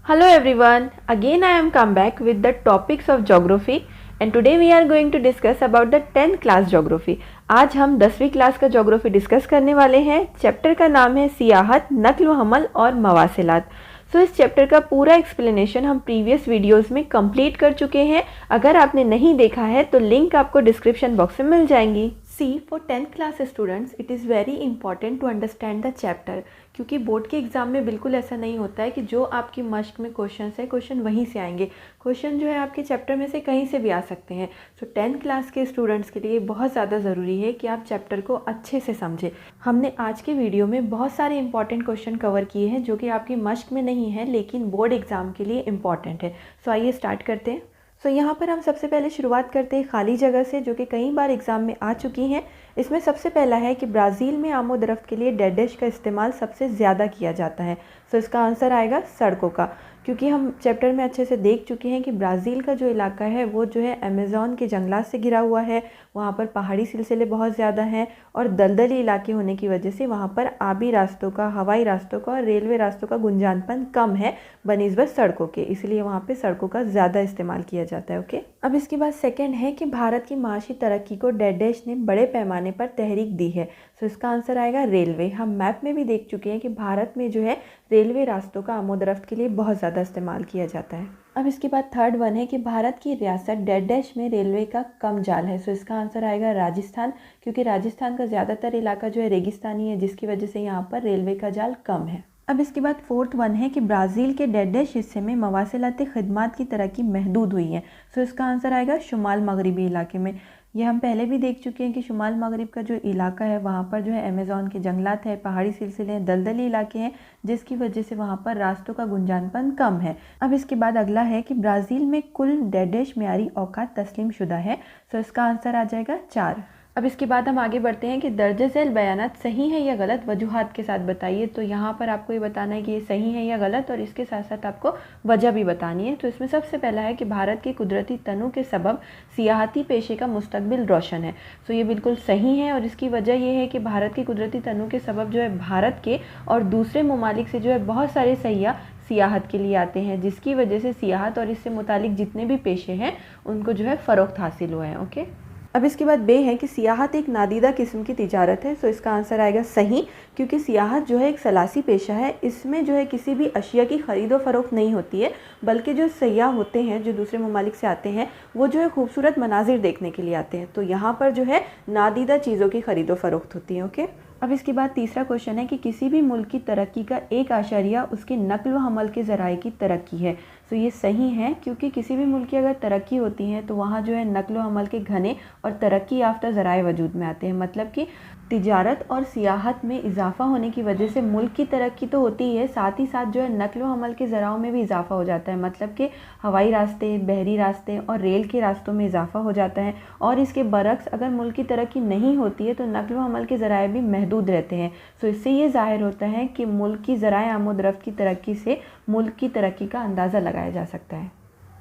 Hello everyone, again I am come back with the topics of geography and today we are going to discuss about the 10th class geography. आज हम 10वीं class का geography discuss करने वाले हैं। Chapter का नाम है सियाहत, नक्ल व हमल और मवासिलात। इस चैप्टर का पूरा एक्सप्लेनेशन हम प्रीवियस वीडियोस में कंप्लीट कर चुके हैं। अगर आपने नहीं देखा है तो लिंक आपको डिस्क्रिप्शन बॉक्स में मिल जाएंगी। For 10th class students it is very important to understand the chapter, क्योंकि बोर्ड के एग्ज़ाम में बिल्कुल ऐसा नहीं होता है कि जो आपकी मश्क में क्वेश्चन वहीं से आएंगे। क्वेश्चन जो है आपके चैप्टर में से कहीं से भी आ सकते हैं। 10th क्लास के स्टूडेंट्स के लिए बहुत ज़्यादा ज़रूरी है कि आप चैप्टर को अच्छे से समझें। हमने आज के वीडियो में बहुत सारे इंपॉर्टेंट क्वेश्चन कवर किए हैं जो कि आपकी मश्क में नहीं है लेकिन बोर्ड एग्ज़ाम के लिए इम्पॉर्टेंट है। आइए स्टार्ट करते हैं। यहाँ पर हम सबसे पहले शुरुआत करते हैं खाली जगह से, जो कि कई बार एग्ज़ाम में आ चुकी हैं। इसमें सबसे पहला है कि ब्राज़ील में आमो दरख्त के लिए डैश का इस्तेमाल सबसे ज़्यादा किया जाता है। इसका आंसर आएगा सड़कों का, क्योंकि हम चैप्टर में अच्छे से देख चुके हैं कि ब्राज़ील का जो इलाका है वो जो है अमेज़न के जंगलात से घिरा हुआ है। वहाँ पर पहाड़ी सिलसिले बहुत ज़्यादा हैं और दलदली इलाके होने की वजह से वहाँ पर आबी रास्तों का, हवाई रास्तों का और रेलवे रास्तों का गुंजानपन कम है बनिस्बत सड़कों के, इसलिए वहाँ पे सड़कों का ज़्यादा इस्तेमाल किया जाता है। ओके, अब इसके बाद सेकंड है कि भारत की माशी तरक्की को डैश ने बड़े पैमाने पर तहरीक दी है। इसका आंसर आएगा रेलवे। हम मैप में भी देख चुके हैं कि भारत में जो है रेलवे रास्तों का आमो दरख्त के लिए बहुत ज़्यादा इस्तेमाल किया जाता है। अब इसके बाद थर्ड वन है कि भारत की रियासत डैश में रेलवे का कम जाल है। इसका आंसर आएगा राजस्थान, क्योंकि राजस्थान का ज़्यादातर इलाका जो है रेगिस्तानी है, जिसकी वजह से यहाँ पर रेलवे का जाल कम है। अब इसके बाद फोर्थ वन है कि ब्राज़ील के डैश हिस्से में मवासिलाती खिदमात की तरक्की महदूद हुई है। इसका आंसर आएगा शुमाल मगरबी इलाके में। ये हम पहले भी देख चुके हैं कि शुमाल मगरिब का जो इलाका है वहाँ पर जो है अमेज़न के जंगलात है, पहाड़ी सिलसिले हैं, दलदली इलाके हैं, जिसकी वजह से वहाँ पर रास्तों का गुंजानपन कम है। अब इसके बाद अगला है कि ब्राज़ील में कुल डैश म्यारी औकात तस्लीम शुदा है। इसका आंसर आ जाएगा 4। अब इसके बाद हम आगे बढ़ते हैं कि दर्ज झैल बयानात सही है या गलत, वजूहात के साथ बताइए। यहाँ पर आपको ये बताना है कि ये सही है या गलत, और इसके साथ साथ आपको वजह भी बतानी है। इसमें सबसे पहला है कि भारत के कुदरती तनों के सबब सियाहती पेशे का मुस्तकबिल रोशन है। ये बिल्कुल सही है, और इसकी वजह यह है कि भारत के कुदरती तनों के सबब जो है भारत के और दूसरे ममालिक से जो है बहुत सारे सयाह सियाहत के लिए आते हैं, जिसकी वजह से सियाहत और इससे मुतालिक जितने भी पेशे हैं उनको जो है फ़रोख्त हासिल हुआ है। ओके, अब इसके बाद बे है कि सियाहत एक नादीदा किस्म की तिजारत है। इसका आंसर आएगा सही, क्योंकि सियाहत जो है एक सलासी पेशा है। इसमें जो है किसी भी अशिया की ख़रीदो फ़रोख्त नहीं होती है, बल्कि जो सयाह होते हैं जो दूसरे ममालिक से आते हैं वो जो है खूबसूरत मनाजिर देखने के लिए आते हैं। यहाँ पर जो है नादीदा चीज़ों की ख़रीदो फ़रोख्त होती है। ओके, अब इसके बाद तीसरा क्वेश्चन है कि किसी भी मुल्क की तरक्की का एक आशारिया उसके नकल व हमल के ज़राए की तरक्की है। ये सही है, क्योंकि किसी भी मुल्क की अगर तरक्की होती है तो वहाँ जो है नकल व हमल के घने और तरक्की याफ्ता ज़राए वजूद में आते हैं। मतलब कि तिजारत और सियाहत में इजाफा होने की वजह से मुल्क की तरक्की तो होती ही है, साथ ही साथ जो है नकल व हमल के ज़राओं में भी इजाफा हो जाता है। मतलब कि हवाई रास्ते, बहरी रास्ते और रेल के रास्तों में इजाफा हो जाता है। और इसके बरक्स अगर मुल्क की तरक्की नहीं होती है तो नकल व हमल के ज़राए भी महदूद रहते हैं। इससे ये ज़ाहिर होता है कि मुल्क की ज़राए आमो दरख्त की तरक्की से मुल्क की तरक्की का अंदाज़ा लगाया जा सकता है।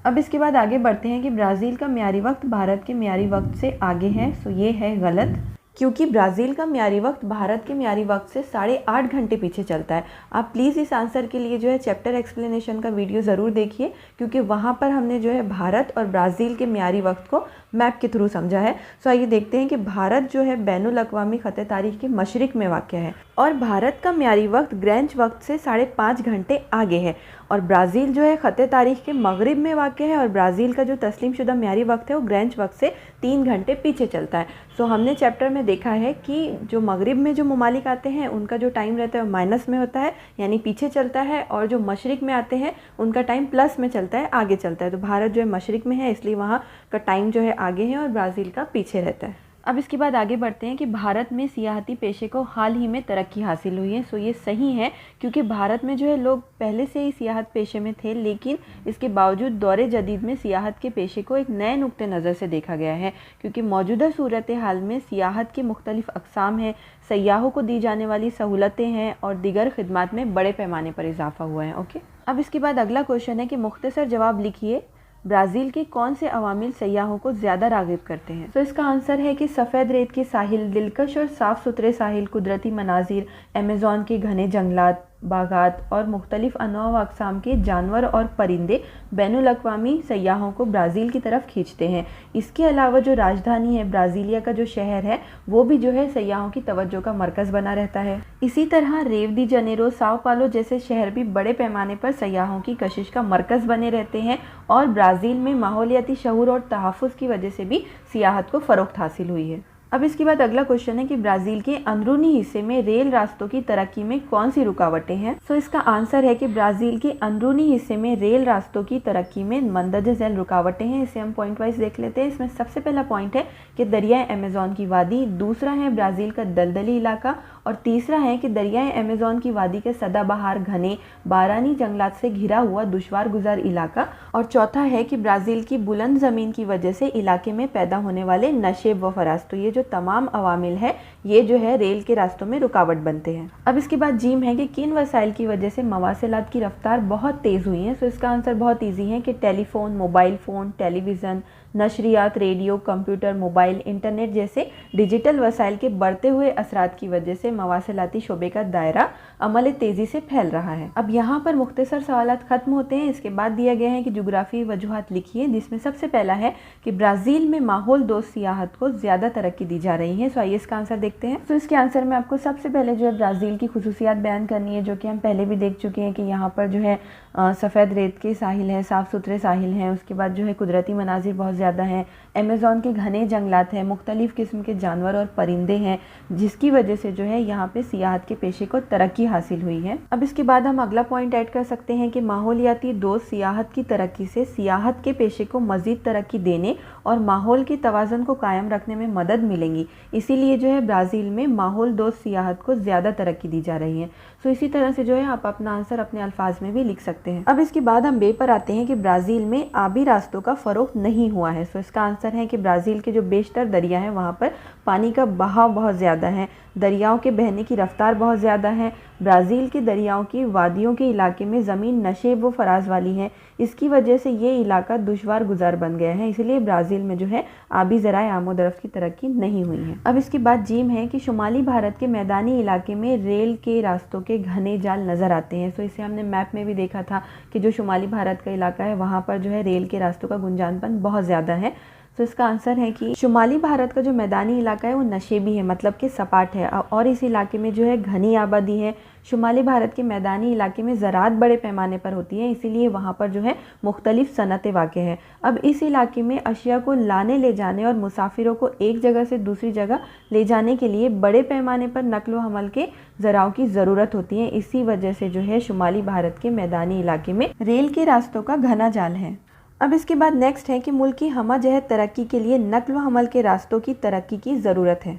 अब इसके बाद आगे बढ़ते हैं कि ब्राज़ील का म्यारी वक्त भारत के म्यारी वक्त से आगे है। ये है गलत, क्योंकि ब्राज़ील का म्यारी वक्त भारत के म्यारी वक्त से 8.5 घंटे पीछे चलता है। आप प्लीज़ इस आंसर के लिए जो है चैप्टर एक्सप्लेनेशन का वीडियो ज़रूर देखिए, क्योंकि वहाँ पर हमने जो है भारत और ब्राज़ील के म्यारी वक्त को मैप के थ्रू समझा है। आइए देखते हैं कि भारत जो है बैनुल अक़वामी ख़त तारीख़ के मशरिक़ में वाक़ है और भारत का म्यारी वक्त ग्रेंच वक्त से 5.5 घंटे आगे है, और ब्राज़ील जो है ख़त तारीख़ के मगरिब में वाक़ है, और ब्राज़ील का जो तस्लीम शुदा म्यारी वक्त है वो ग्रेंच वक्त से 3 घंटे पीछे चलता है। हमने चैप्टर में देखा है कि जो मगरिब में जो ममालिक आते हैं उनका जो टाइम रहता है वो माइनस में होता है, यानी पीछे चलता है, और जो मशरिक़ में आते हैं उनका टाइम प्लस में चलता है, आगे चलता है। तो भारत जो है मशरिक़ में है, इसलिए वहाँ का टाइम जो है आगे है और ब्राज़ील का पीछे रहता है। अब इसके बाद आगे बढ़ते हैं कि भारत में सियाहती पेशे को हाल ही में तरक्की हासिल हुई है। ये सही है, क्योंकि भारत में जो है लोग पहले से ही सियाहत पेशे में थे, लेकिन इसके बावजूद दौरे जदीद में सियाहत के पेशे को एक नए नुक्ते नज़र से देखा गया है, क्योंकि मौजूदा सूरत हाल में सियाहत की मुख्तलिफ अक़साम हैं, सयाहों को दी जाने वाली सहूलतें हैं और दीगर खिदमात में बड़े पैमाने पर इजाफा हुआ है। ओके, अब इसके बाद अगला क्वेश्चन है कि मुख्तसर जवाब लिखिए, ब्राज़ील के कौन से अवामिल सयाहों को ज़्यादा राग़िब करते हैं। इसका आंसर है कि सफ़ेद रेत के साहिल, दिलकश और साफ़ सुथरे साहिल, कुदरती मनाजिर, अमेज़न के घने जंगलात, बागात और मुख्तलिफ अनवा व अक़साम के जानवर और परिंदे बैनुल अक़वामी सयाहों को ब्राज़ील की तरफ खींचते हैं। इसके अलावा जो राजधानी है ब्राज़ीलिया का जो शहर है वो भी जो है सयाहों की तवज्जो का मरकज़ बना रहता है। इसी तरह रियो दी जनेरो, साओ पालो जैसे शहर भी बड़े पैमाने पर सयाहों की कशिश का मरकज़ बने रहते हैं और ब्राज़ील में माहौलियाती शऊर और तहफ़्फ़ुज़ की वजह से भी सियाहत को फ़रोग़्त हासिल हुई है। अब इसके बाद अगला क्वेश्चन है कि ब्राज़ील के अंदरूनी हिस्से में रेल रास्तों की तरक्की में कौन सी रुकावटें हैं। सो इसका आंसर है कि ब्राज़ील के अंदरूनी हिस्से में रेल रास्तों की तरक्की में मंदरज झैल रुकावटें हैं। इसे हम पॉइंट वाइज देख लेते हैं। इसमें सबसे पहला पॉइंट है कि दरियाए अमेज़न की वादी, दूसरा है ब्राज़ील का दलदली इलाका और तीसरा है कि दरियाए अमेज़न की वादी के सदाबहार घने बारानी जंगलात से घिरा हुआ दुश्वार गुजार इलाका और चौथा है कि ब्राज़ील की बुलंद ज़मीन की वजह से इलाके में पैदा होने वाले नशेब व फराज। तो ये जो तमाम अवामिल है ये जो है रेल के रास्तों में रुकावट बनते हैं। अब इसके बाद जीम है कि किन वसाइल की वजह से मवासिलात की रफ्तार बहुत तेज़ हुई है। सो इसका आंसर बहुत ईजी है कि टेलीफोन, मोबाइल फ़ोन, टेलीविज़न, नशरियात, रेडियो, कंप्यूटर, मोबाइल, इंटरनेट जैसे डिजिटल वसाइल के बढ़ते हुए असरात की वजह से मवासिलाती शोबे का दायरा अमल तेज़ी से फैल रहा है। अब यहाँ पर मुख्तसर सवालात ख़त्म होते हैं। इसके बाद दिया गया है कि जुग्राफी वजूहात लिखिए, जिसमें सबसे पहला है कि ब्राज़ील में माहौल दोस्त सियाहत को ज़्यादा तरक्की दी जा रही है। सो आइए इसका आंसर देखते हैं। तो इसके आंसर में आपको सबसे पहले जो है ब्राज़ील की खुसूसियात बयान करनी है, जो कि हम पहले भी देख चुके हैं कि यहाँ पर जो है सफ़ेद रेत के साहिल हैं, साफ़ सुथरे साहिल हैं। उसके बाद जो है कुदरती मनाजिर बहुत ज़्यादा हैं, अमेज़न के घने जंगलात हैं, मुख्तलिफ़ किस्म के जानवर और परिंदे हैं, जिसकी वजह से जो है यहाँ पे सियाहत के पेशे को तरक्की हासिल हुई है। अब इसके बाद हम अगला पॉइंट ऐड कर सकते हैं कि माहौलियाती दोस्त सियाहत की तरक्की से सियाहत के पेशे को मज़ीद तरक्की देने और माहौल के तवाज़ुन को कायम रखने में मदद मिलेंगी। इसीलिए जो है ब्राज़ील में माहौल दोस्त सियाहत को ज़्यादा तरक्की दी जा रही है। सो इसी तरह से जो है आप अपना आंसर अपने अल्फाज में भी लिख सकते हैं। अब इसके बाद हम बे पर आते हैं कि ब्राज़ील में आबी रास्तों का फ़रोग़ नहीं हुआ है। सो इसका आंसर है कि ब्राज़ील के जो बेशतर दरिया हैं वहाँ पर पानी का बहाव बहुत ज़्यादा है, दरियाओं के बहने की रफ्तार बहुत ज़्यादा है। ब्राज़ील के दरियाओं की वादियों के इलाके में ज़मीन नशेब व फराज वाली है। इसकी वजह से ये इलाका दुश्वार गुजार बन गया है। इसलिए ब्राज़ील में जो है आबी ज़राए आमोदरफ़्त की तरक्की नहीं हुई है। अब इसके बाद जीम है कि शुमाली भारत के मैदानी इलाके में रेल के रास्तों के घने जाल नज़र आते हैं। सो इसे हमने मैप में भी देखा था कि जो शुमाली भारत का इलाका है वहाँ पर जो है रेल के रास्तों का गुंजानपन बहुत ज़्यादा है। तो इसका आंसर है कि शुमाली भारत का जो मैदानी इलाका है वो नशेबी है, मतलब कि सपाट है और इस इलाके में जो है घनी आबादी है। शुमाली भारत के मैदानी इलाके में ज़राअत बड़े पैमाने पर होती है, इसीलिए वहाँ पर जो है मुख्तलिफ़ सनतें वाक़ हैं। अब इस इलाके में अशिया को लाने ले जाने और मुसाफिरों को एक जगह से दूसरी जगह ले जाने के लिए बड़े पैमाने पर नकल व हमल के ज़राओं की ज़रूरत होती है। इसी वजह से जो है शुमाली भारत के मैदानी इलाके में रेल के रास्तों का घना जाल है। अब इसके बाद नेक्स्ट है कि मुल्क की हमजहत तरक्की के लिए नकल व हमल के रास्तों की तरक्की की ज़रूरत है।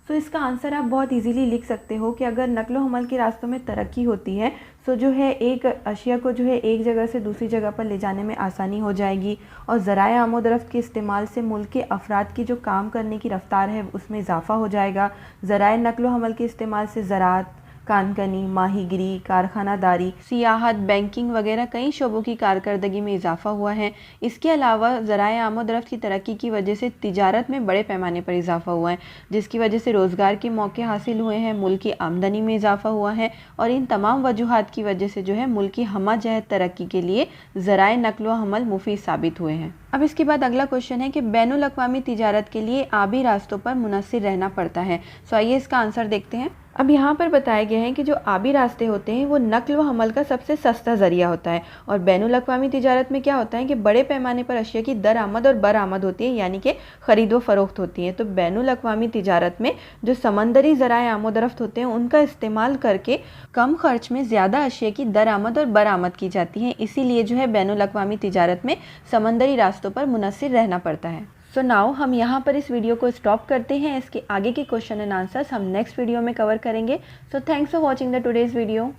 सो इसका आंसर आप बहुत इजीली लिख सकते हो कि अगर नकल व हमल के रास्तों में तरक्की होती है तो जो है एक अशिया को जो है एक जगह से दूसरी जगह पर ले जाने में आसानी हो जाएगी और ज़राए आमोदरफ़्त के इस्तेमाल से मुल्क के अफराद की जो काम करने की रफ्तार है उसमें इजाफ़ा हो जाएगा। ज़राए नकल व हमल के इस्तेमाल से ज़राअत, कानकनी, माहीगिरी, कारखानादारी, सियाहत, बैंकिंग वगैरह कई शोबों की कारकर्दगी में इजाफा हुआ है। इसके अलावा ज़राए आमोदरफ़्त की तरक्की की वजह से तिजारत में बड़े पैमाने पर इजाफा हुआ है, जिसकी वजह से रोज़गार के मौके हासिल हुए हैं, मुल्क की आमदनी में इजाफा हुआ है और इन तमाम वजूहात की वजह से जो है मुल्क की हमजहत तरक्की के लिए ज़राए नकल व हमल मुफीद साबित हुए हैं। अब इसके बाद अगला क्वेश्चन है कि बैनुल अक़वामी तिजारत के लिए आबी रास्तों पर मुनस्सिर रहना पड़ता है। सो आइए इसका आंसर देखते हैं। अब यहाँ पर बताया गया है कि जो आबी रास्ते होते हैं वो नकल व हमल का सबसे सस्ता ज़रिया होता है और बैनुल अक़वामी तिजारत में क्या होता है कि बड़े पैमाने पर अशिया की दरामद और बरामद होती है, यानी कि ख़रीद व फ़रोख्त होती है। तो बैनुल अक़वामी तिजारत में जो समंदरी ज़राए आमोदरफ़्त होते हैं उनका इस्तेमाल करके कम खर्च में ज़्यादा अशिया की दरामद और बरामद की जाती है। इसीलिए जो है बैनुल अक़वामी तिजारत में समंदरी रास्तों पर मुनस्सिर रहना पड़ता है। सो नाउ हम यहाँ पर इस वीडियो को स्टॉप करते हैं। इसके आगे के क्वेश्चन एंड आंसर्स हम नेक्स्ट वीडियो में कवर करेंगे। So thanks for watching the today's video.